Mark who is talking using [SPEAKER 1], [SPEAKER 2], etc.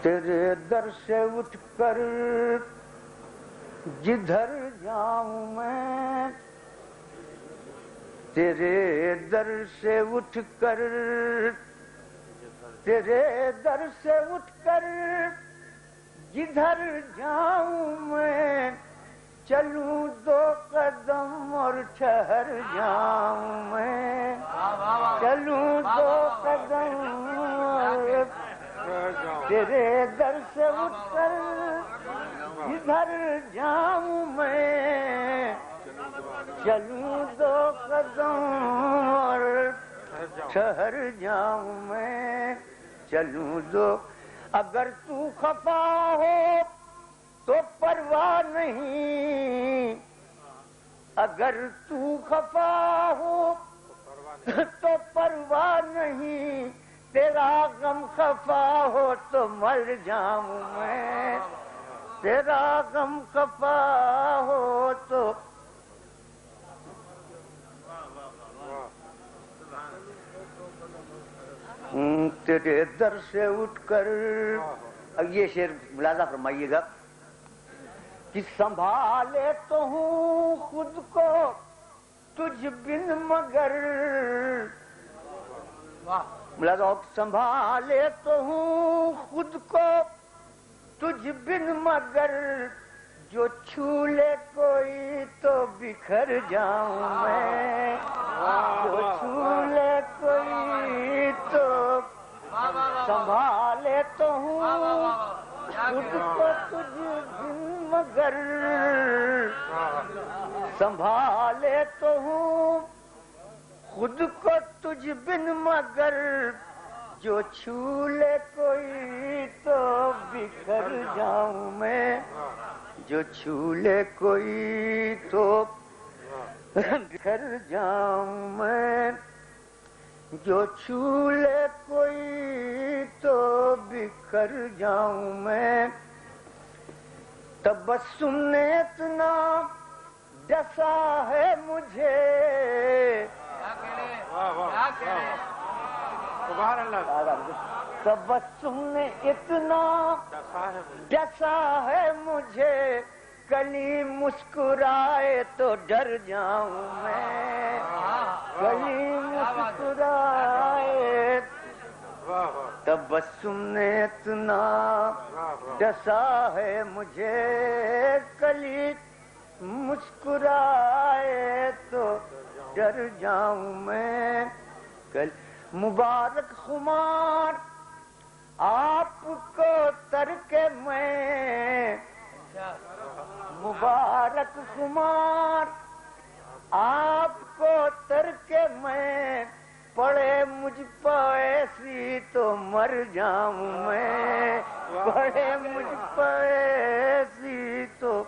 [SPEAKER 1] تیرے در سے اٹھ کر جدھر جاؤں میں، تیرے در سے اٹھ کر، تیرے در سے اٹھ کر جدھر جاؤں میں، چلوں دو قدم اور ٹھہر جاؤں میں، چلوں دو قدم اور تیرے در سے اٹھ کر جدھر جاؤں میں، چلوں دو قدم اور ٹھہر جاؤں میں، چلوں دو۔ اگر تو خفا ہو تو پرواہ نہیں، اگر تو خفا ہو تو پرواہ نہیں، تیرا غم خفا ہو تو مر جاؤں میں، تیرا غم خفا ہو تو تیرے در سے اٹھ کر۔ اب یہ شعر ملاحظہ فرمائیے گا کہ سنبھالے تو ہوں خود کو تجھ بن مگر، ملاحظہ ہو، سنبھالے تو ہوں خود کو تجھ بن مگر، جو چھو لے کوئی تو بکھر جاؤں میں، جو چھو لے کوئی تو سنبھالے تو ہوں خود کو تجھ بن مگر، سنبھالے تو ہوں خود کو تجھ بن مگر، جو چھو لے کوئی تو بکھر جاؤں میں، جو چھو لے کوئی تو بکھر جاؤں میں، جو چھو لے کوئی تو بکھر جاؤں میں۔ تبسم نے اتنا ڈسا ہے مجھے، تبسم نے اتنا ڈسا ہے مجھے، کلی مسکرائے تو ڈر جاؤں میں، کلی مسکرائے، تبسم نے اتنا ڈسا ہے مجھے، کلی مسکرائے تو ڈر جاؤں میں۔ مبارک خمار آپ کو ترک میں، مبارک خمار آپ کو ترک میں، پڑے مجھ پہ ایسی تو مر جاؤں میں، پڑے مجھ پہ ایسی تو